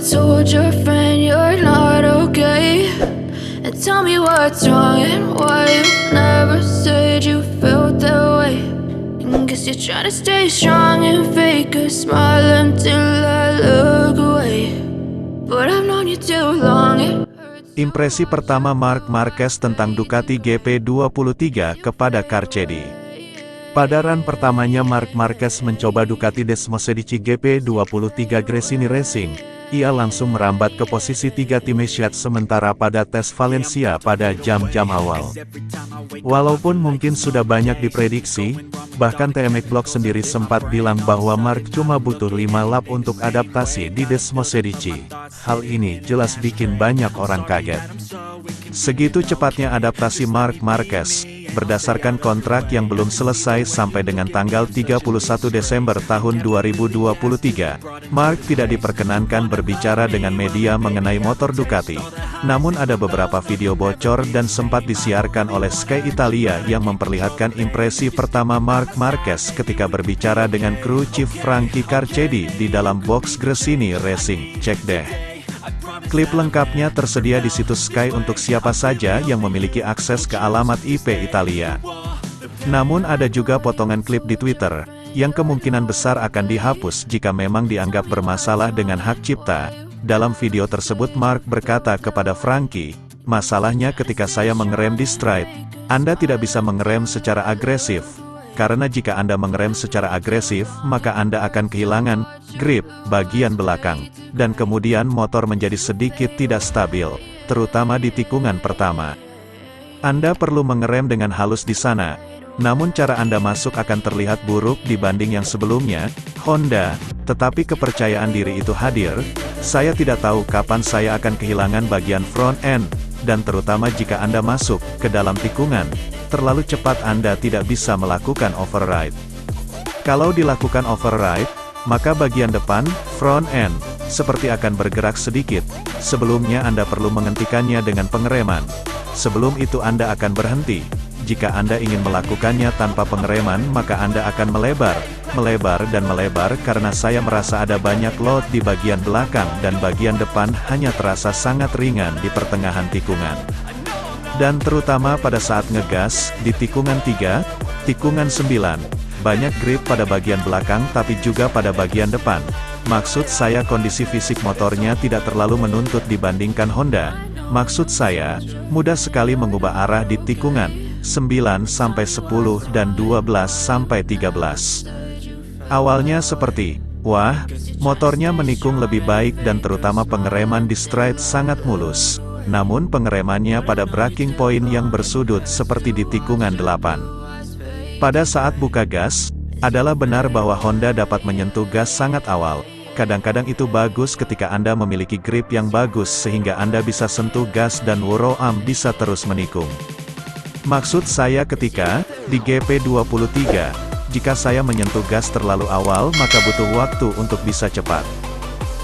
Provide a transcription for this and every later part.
told your friend you're not okay? And tell me what's wrong and why you never said you felt that way. Guess you're trying to stay strong and fake a smile until I look away. But I've known you too long. Impresi pertama Marc Marquez tentang Ducati GP23 kepada Carchedi. Pada run pertamanya Marc Marquez mencoba Ducati Desmosedici GP23 Gresini Racing, ia langsung merambat ke posisi 3 teammate sementara pada tes Valencia pada jam-jam awal. Walaupun mungkin sudah banyak diprediksi, bahkan TMX Blog sendiri sempat bilang bahwa Marc cuma butuh 5 lap untuk adaptasi di Desmosedici. Hal ini jelas bikin banyak orang kaget. Segitu cepatnya adaptasi Marc Marquez. Berdasarkan kontrak yang belum selesai sampai dengan tanggal 31 Desember tahun 2023, Marc tidak diperkenankan berbicara dengan media mengenai motor Ducati. Namun ada beberapa video bocor dan sempat disiarkan oleh Sky Italia yang memperlihatkan impresi pertama Marc Marquez ketika berbicara dengan kru Chief Frankie Carchedi di dalam box Gresini Racing. Cek deh. Klip lengkapnya tersedia di situs Sky untuk siapa saja yang memiliki akses ke alamat IP Italia. Namun ada juga potongan klip di Twitter, yang kemungkinan besar akan dihapus jika memang dianggap bermasalah dengan hak cipta. Dalam video tersebut Marc berkata kepada Frankie, "Masalahnya ketika saya mengerem di straight, Anda tidak bisa mengerem secara agresif. Karena jika Anda mengerem secara agresif, maka Anda akan kehilangan grip bagian belakang, dan kemudian motor menjadi sedikit tidak stabil, terutama di tikungan pertama. Anda perlu mengerem dengan halus di sana, namun cara Anda masuk akan terlihat buruk dibanding yang sebelumnya, Honda, tetapi kepercayaan diri itu hadir. Saya tidak tahu kapan saya akan kehilangan bagian front end, dan terutama jika Anda masuk ke dalam tikungan, terlalu cepat Anda tidak bisa melakukan override. Kalau dilakukan override, maka bagian depan, front end, seperti akan bergerak sedikit. Sebelumnya Anda perlu menghentikannya dengan pengereman. Sebelum itu Anda akan berhenti. Jika Anda ingin melakukannya tanpa pengereman, maka Anda akan melebar, dan melebar karena saya merasa ada banyak load di bagian belakang dan bagian depan hanya terasa sangat ringan di pertengahan tikungan. Dan terutama pada saat ngegas, di tikungan 3, tikungan 9, banyak grip pada bagian belakang tapi juga pada bagian depan. Maksud saya kondisi fisik motornya tidak terlalu menuntut dibandingkan Honda. Maksud saya, mudah sekali mengubah arah di tikungan 9 sampai 10 dan 12 sampai 13. Awalnya seperti, wah, motornya menikung lebih baik dan terutama pengereman di straight sangat mulus. Namun pengeremannya pada braking point yang bersudut seperti di tikungan 8. Pada saat buka gas, adalah benar bahwa Honda dapat menyentuh gas sangat awal. Kadang-kadang itu bagus ketika Anda memiliki grip yang bagus sehingga Anda bisa sentuh gas dan wheel arm bisa terus menikung. Maksud saya ketika, di GP23, jika saya menyentuh gas terlalu awal maka butuh waktu untuk bisa cepat.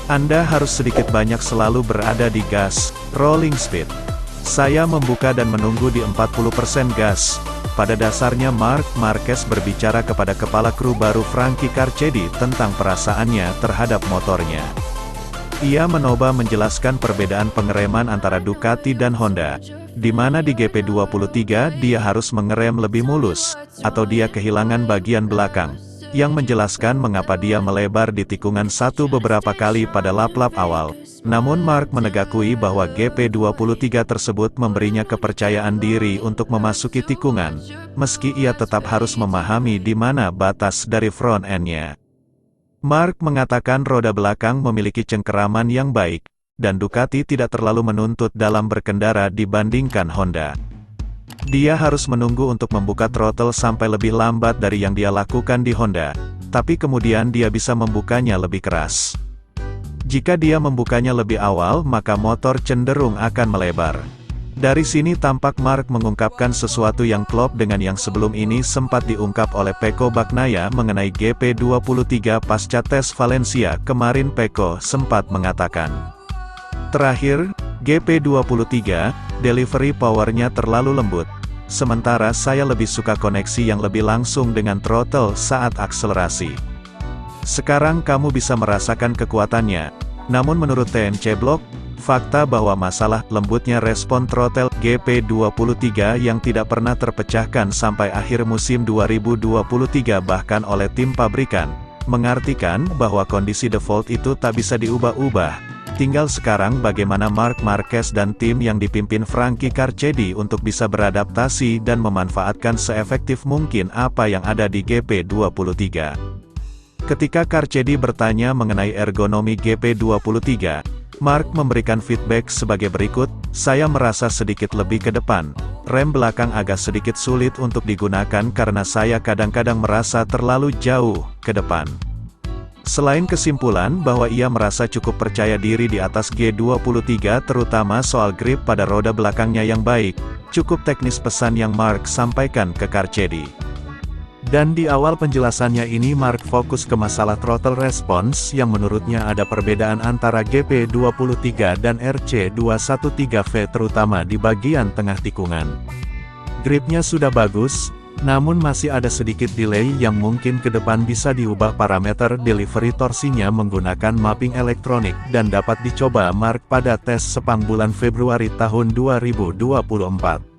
Anda harus sedikit banyak selalu berada di gas, rolling speed. Saya membuka dan menunggu di 40% gas. Pada dasarnya Marc Marquez berbicara kepada kepala kru baru Frankie Carchedi tentang perasaannya terhadap motornya. Ia mencoba menjelaskan perbedaan pengereman antara Ducati dan Honda, di mana di GP23 dia harus mengerem lebih mulus, atau dia kehilangan bagian belakang. Yang menjelaskan mengapa dia melebar di tikungan 1 beberapa kali pada lap-lap awal. Namun Marc menegakui bahwa GP23 tersebut memberinya kepercayaan diri untuk memasuki tikungan, meski ia tetap harus memahami di mana batas dari front end-nya. Marc mengatakan roda belakang memiliki cengkeraman yang baik, dan Ducati tidak terlalu menuntut dalam berkendara dibandingkan Honda. Dia harus menunggu untuk membuka throttle sampai lebih lambat dari yang dia lakukan di Honda, tapi kemudian dia bisa membukanya lebih keras. Jika dia membukanya lebih awal maka motor cenderung akan melebar. Dari sini tampak Marc mengungkapkan sesuatu yang klop dengan yang sebelum ini sempat diungkap oleh Pecco Bagnaia mengenai GP23 pasca tes Valencia kemarin. Pecco sempat mengatakan, terakhir, GP23, delivery powernya terlalu lembut. Sementara saya lebih suka koneksi yang lebih langsung dengan throttle saat akselerasi. Sekarang kamu bisa merasakan kekuatannya. Namun menurut TNC Block, fakta bahwa masalah lembutnya respon throttle GP23 yang tidak pernah terpecahkan sampai akhir musim 2023 bahkan oleh tim pabrikan, mengartikan bahwa kondisi default itu tak bisa diubah-ubah. Tinggal sekarang bagaimana Marc Marquez dan tim yang dipimpin Frankie Carchedi untuk bisa beradaptasi dan memanfaatkan seefektif mungkin apa yang ada di GP23. Ketika Carchedi bertanya mengenai ergonomi GP23, Marc memberikan feedback sebagai berikut, "Saya merasa sedikit lebih ke depan. Rem belakang agak sedikit sulit untuk digunakan karena saya kadang-kadang merasa terlalu jauh ke depan." Selain kesimpulan bahwa ia merasa cukup percaya diri di atas G23 terutama soal grip pada roda belakangnya yang baik, cukup teknis pesan yang Marc sampaikan ke Carchedi. Dan di awal penjelasannya ini Marc fokus ke masalah throttle response yang menurutnya ada perbedaan antara GP23 dan RC213V terutama di bagian tengah tikungan. Gripnya sudah bagus, namun masih ada sedikit delay yang mungkin ke depan bisa diubah parameter delivery torsinya menggunakan mapping elektronik dan dapat dicoba Marc pada tes Sepang bulan Februari tahun 2024.